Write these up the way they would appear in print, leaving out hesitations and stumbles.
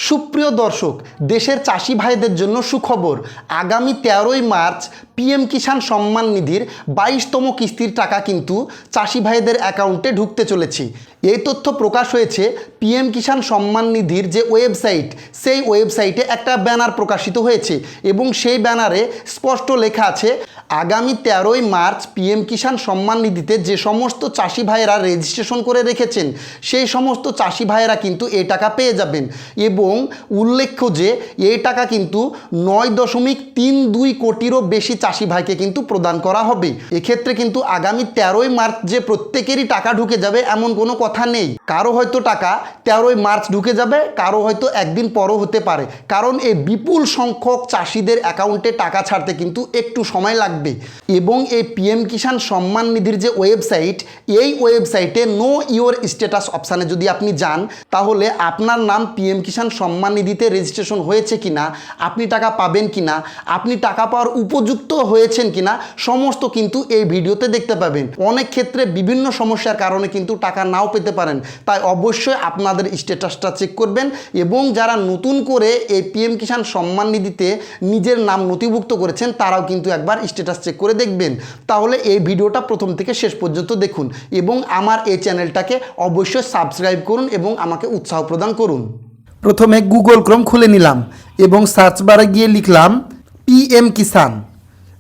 সুপ্রিয় দর্শক, দেশের চাষি ভাইদের জন্য সুখবর। আগামী 13ই মার্চ পিএম কিষাণ সম্মান নিধির 22তম কিস্তির টাকা কিন্তু চাষি ভাইদের অ্যাকাউন্টে ঢুকতে চলেছে। এই তথ্য প্রকাশ হয়েছে পিএম কিষাণ সম্মান নিধির যে ওয়েবসাইট, সেই ওয়েবসাইটে একটা ব্যানার প্রকাশিত হয়েছে এবং সেই ব্যানারে স্পষ্ট লেখা আছে, আগামী 13ই মার্চ পিএম কিষাণ সম্মান নিধিতে যে সমস্ত চাষি ভাইয়েরা রেজিস্ট্রেশন করে রেখেছেন সেই সমস্ত চাষি ভাইয়েরা কিন্তু এই টাকা পেয়ে যাবেন। এবং উল্লেখ্য যে এই টাকা কিন্তু 9.32 কোটিরও বেশি চাষি ভাইকে কিন্তু প্রদান করা হবে। এক্ষেত্রে কিন্তু আগামী 13ই মার্চ যে প্রত্যেকেরই টাকা ঢুকে যাবে এমন কোনো কথা নেই। কারো হয়তো টাকা 13ই মার্চ ঢুকে যাবে, কারো হয়তো একদিন পরও হতে পারে, কারণ এই বিপুল সংখ্যক চাষিদের অ্যাকাউন্টে টাকা ছাড়তে কিন্তু একটু সময় লাগবে। এবং এই পিএম কিষাণ সম্মান নিধির যে ওয়েবসাইট, এই ওয়েবসাইটে নো ইওর স্ট্যাটাস অপশানে যদি আপনি যান, তাহলে আপনার নাম পিএম কিষাণ সম্মান নিধিতে রেজিস্ট্রেশন হয়েছে কিনা, আপনি টাকা পাবেন কিনা, আপনি টাকা পাওয়ার উপযুক্ত হয়েছেন কিনা, সমস্ত কিন্তু এই ভিডিওতে দেখতে পাবেন। অনেক ক্ষেত্রে বিভিন্ন সমস্যার কারণে কিন্তু টাকা নাও পেতে পারেন, তাই অবশ্যই আপনাদের স্ট্যাটাসটা চেক করবেন। এবং যারা নতুন করে এই পিএম কিষাণ সম্মান নিধিতে নিজের নাম নথিভুক্ত করেছেন তারাও কিন্তু একবার স্ট্যাটাস চেক করে দেখবেন। তাহলে এই ভিডিওটা প্রথম থেকে শেষ পর্যন্ত দেখুন এবং আমার এই চ্যানেলটাকে অবশ্যই সাবস্ক্রাইব করুন এবং আমাকে উৎসাহ প্রদান করুন। প্রথমে গুগল ক্রোম খুলে নিলাম এবং সার্চ বারে গিয়ে লিখলাম পিএম কিষাণ,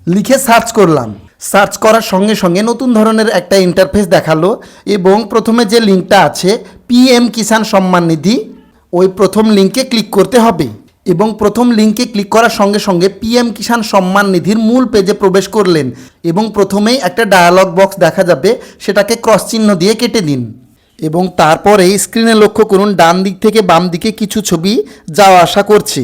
লিখে সার্চ করলাম। সার্চ করার সঙ্গে সঙ্গে নতুন ধরনের একটা ইন্টারফেস দেখালো এবং প্রথমে যে লিঙ্কটা আছে পিএম কিষাণ সম্মান নিধি, ওই প্রথম লিঙ্কে ক্লিক করতে হবে। এবং প্রথম লিঙ্কে ক্লিক করার সঙ্গে সঙ্গে পিএম কিষাণ সম্মান নিধির মূল পেজে প্রবেশ করলেন এবং প্রথমেই একটা ডায়ালগ বক্স দেখা যাবে, সেটাকে ক্রস চিহ্ন দিয়ে কেটে দিন। এবং তারপরে স্ক্রিনে লক্ষ্য করুন ডান দিক থেকে বাম দিকে কিছু ছবি যাওয়া আসা করছে।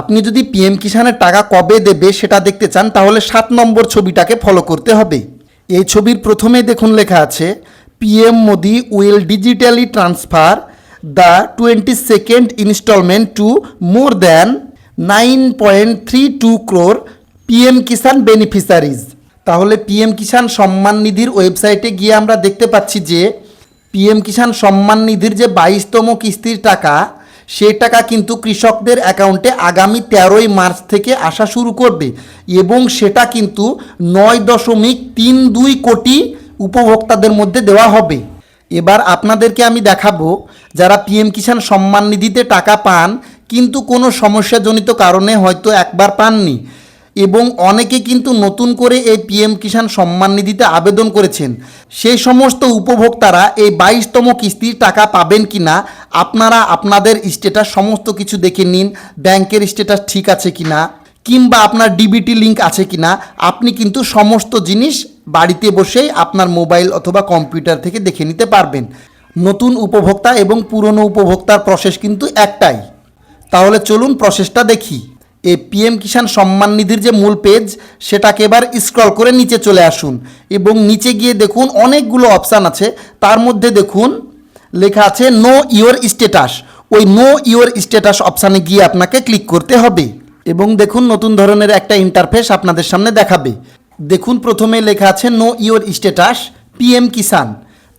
আপনি যদি পিএম কিষাণের টাকা কবে দেবে সেটা দেখতে চান, তাহলে 7 নম্বর ছবিটাকে ফলো করতে হবে। এই ছবির প্রথমে দেখুন লেখা আছে, PM Modi will digitally transfer the 22nd instalment to more than 9.32 crore PM Kisan beneficiaries. তাহলে পিএম কিষাণ সম্মান নিধির ওয়েবসাইটে গিয়ে আমরা দেখতে পাচ্ছি যে পিএম কিষাণ সম্মান নিধির যে 22তম কিস্তির টাকা, সেই টাকা কিন্তু কৃষকদের অ্যাকাউন্টে আগামী 13ই মার্চ থেকে আসা শুরু করবে এবং সেটা কিন্তু 9.32 কোটি উপভোক্তাদের মধ্যে দেওয়া হবে। এবার আপনাদেরকে আমি দেখাবো যারা পিএম কিষাণ সম্মান নিধিতে টাকা পান কিন্তু কোনো সমস্যাজনিত কারণে হয়তো একবার পাননি এবং অনেকে কিন্তু নতুন করে এই পিএম কিষাণ সম্মান নিধিতে আবেদন করেছেন, সেই সমস্ত উপভোক্তারা এই 22তম কিস্তির টাকা পাবেন কি না আপনারা আপনাদের স্ট্যাটাস সমস্ত কিছু দেখে নিন, ব্যাংকের স্ট্যাটাস ঠিক আছে কি না, কিংবা আপনার ডিবিটি লিঙ্ক আছে কি না। আপনি কিন্তু সমস্ত জিনিস বাড়িতে বসেই আপনার মোবাইল অথবা কম্পিউটার থেকে দেখে নিতে পারবেন। নতুন উপভোক্তা এবং পুরনো উপভোক্তার প্রসেস কিন্তু একটাই। তাহলে চলুন প্রসেসটা দেখি। এই পিএম কিষাণ সম্মান নিধির যে মূল পেজ, সেটাকে এবার স্ক্রল করে নিচে চলে আসুন এবং নিচে গিয়ে দেখুন অনেকগুলো অপশান আছে। তার মধ্যে দেখুন লেখা আছে নো ইওর স্ট্যাটাস। ওই নো ইওর স্ট্যাটাস অপশানে গিয়ে আপনাকে ক্লিক করতে হবে এবং দেখুন নতুন ধরনের একটা ইন্টারফেস আপনাদের সামনে দেখাবে। দেখুন প্রথমে লেখা আছে নো ইওর স্ট্যাটাস পিএম কিষাণ,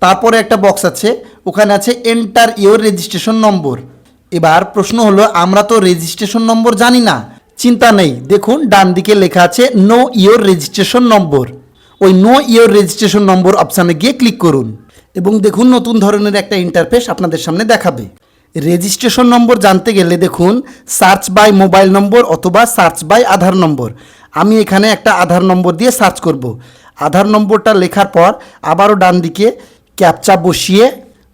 তারপরে একটা বক্স আছে, ওখানে আছে এন্টার ইওর রেজিস্ট্রেশন নম্বর। এবার প্রশ্ন হলো, আমরা তো রেজিস্ট্রেশন নম্বর জানি না। চিন্তা নেই, দেখুন ডান দিকে লেখা আছে নো ইওর রেজিস্ট্রেশন নম্বর। ওই নো ইওর রেজিস্ট্রেশন নম্বর অপশানে গিয়ে ক্লিক করুন এবং দেখুন নতুন ধরনের একটা ইন্টারফেস আপনাদের সামনে দেখাবে। রেজিস্ট্রেশন নম্বর জানতে গেলে দেখুন সার্চ বাই মোবাইল নম্বর অথবা সার্চ বাই আধার নম্বর। আমি এখানে একটা আধার নম্বর দিয়ে সার্চ করব। আধার নম্বরটা লেখার পর আবারও ডান দিকে ক্যাপচা বসিয়ে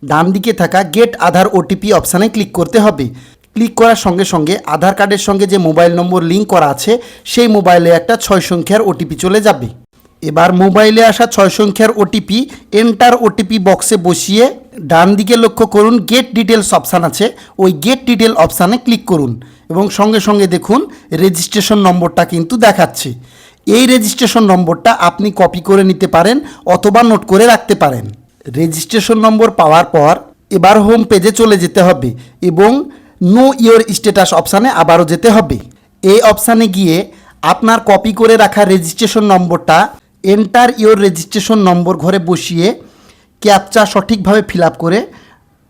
ডান দিকে থাকা গেট আধার ওটিপি অপশানে ক্লিক করতে হবে। ক্লিক করার সঙ্গে সঙ্গে আধার কার্ডের সঙ্গে যে মোবাইল নম্বর লিঙ্ক করা আছে সেই মোবাইলে একটা 6 সংখ্যার ওটিপি চলে যাবে। এবার মোবাইলে আসা 6 সংখ্যার ওটিপি এন্টার ওটিপি বক্সে বসিয়ে ডান দিকে লক্ষ্য করুন গেট ডিটেলস অপশান আছে, ওই গেট ডিটেল অপশানে ক্লিক করুন এবং সঙ্গে সঙ্গে দেখুন রেজিস্ট্রেশন নম্বরটা কিন্তু দেখাচ্ছে। এই রেজিস্ট্রেশন নম্বরটা আপনি কপি করে নিতে পারেন অথবা নোট করে রাখতে পারেন। রেজিস্ট্রেশন নম্বর পাওয়ার পর এবার হোম পেজে চলে যেতে হবে এবং নো ইওর স্ট্যাটাস অপশানে আবারও যেতে হবে। এই অপশানে গিয়ে আপনার কপি করে রাখা রেজিস্ট্রেশন নম্বরটা এন্টার ইওর রেজিস্ট্রেশন নম্বর ঘরে বসিয়ে ক্যাপচা সঠিকভাবে ফিল আপ করে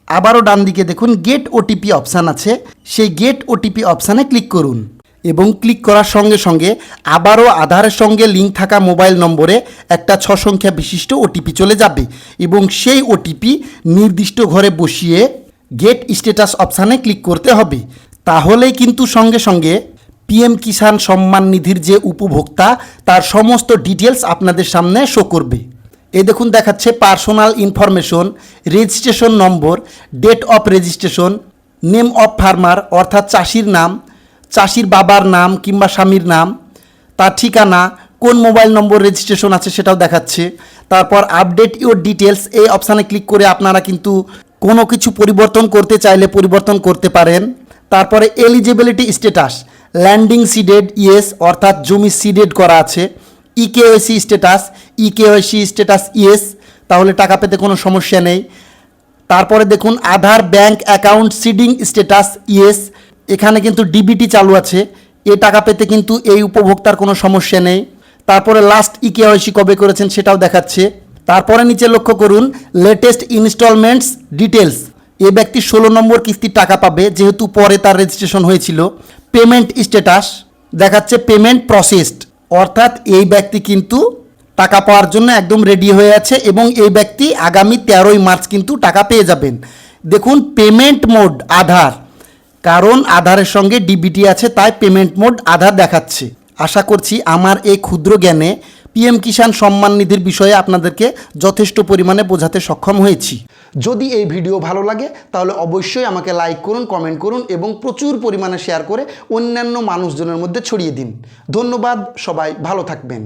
আবারও ডান দিকে দেখুন গেট ওটিপি অপশান আছে, সেই গেট ওটিপি অপশানে ক্লিক করুন এবং ক্লিক করার সঙ্গে সঙ্গে আবারও আধারের সঙ্গে লিঙ্ক থাকা মোবাইল নম্বরে একটা 6 সংখ্যা বিশিষ্ট ওটিপি চলে যাবে এবং সেই ওটিপি নির্দিষ্ট ঘরে বসিয়ে গেট স্ট্যাটাস অপশানে ক্লিক করতে হবে। তাহলেই কিন্তু সঙ্গে সঙ্গে পিএম কিষাণ সম্মান নিধির যে উপভোক্তা তার সমস্ত ডিটেলস আপনাদের সামনে শো করবে। এই দেখুন দেখাচ্ছে personal information, registration number, date of registration, name of farmer অর্থাৎ চাষির নাম, চাষির বাবার নাম কিংবা স্বামীর নাম, তার ঠিকানা, কোন মোবাইল নম্বর রেজিস্ট্রেশন আছে সেটাও দেখাচ্ছে। তারপর আপডেট ইউর ডিটেলস এই অপশানে ক্লিক করে আপনারা কিন্তু কোনো কিছু পরিবর্তন করতে চাইলে পরিবর্তন করতে পারেন। তারপরে eligibility status, landing seeded yes অর্থাৎ জমি সিডেড করা আছে, eKYC status, eKYC status yes, তাহলে টাকা পেতে কোনো সমস্যা নেই। তারপরে দেখুন Aadhaar bank account seeding status yes, এখানে কিন্তু ডিবিটি চালু আছে, এ টাকা পেতে কিন্তু এই উপভোক্তার কোনো সমস্যা নেই। তারপরে লাস্ট ইকেওয়াইসি কবে করেছেন সেটাও দেখাচ্ছে। তারপরে নিচে লক্ষ্য করুন লেটেস্ট ইনস্টলমেন্টস ডিটেলস, এ ব্যক্তি 16 নম্বর কিস্তির টাকা পাবে যেহেতু পরে তার রেজিস্ট্রেশন হয়েছিল। পেমেন্ট স্ট্যাটাস দেখাচ্ছে পেমেন্ট প্রসেসড, অর্থাৎ এই ব্যক্তি কিন্তু টাকা পাওয়ার জন্য একদম রেডি হয়ে আছে এবং এই ব্যক্তি আগামী 13ই মার্চ কিন্তু টাকা পেয়ে যাবেন। দেখুন পেমেন্ট মোড আধার, কারণ আধারের সঙ্গে ডিবিটি আছে তাই পেমেন্ট মোড আধার দেখাচ্ছে। আশা করছি আমার এই ক্ষুদ্র জ্ঞানে পিএম কিষাণ সম্মান নিধির বিষয়ে আপনাদেরকে যথেষ্ট পরিমাণে বোঝাতে সক্ষম হয়েছি। যদি এই ভিডিও ভালো লাগে তাহলে অবশ্যই আমাকে লাইক করুন, কমেন্ট করুন এবং প্রচুর পরিমাণে শেয়ার করে অন্যান্য মানুষজনের মধ্যে ছড়িয়ে দিন। ধন্যবাদ, সবাই ভালো থাকবেন।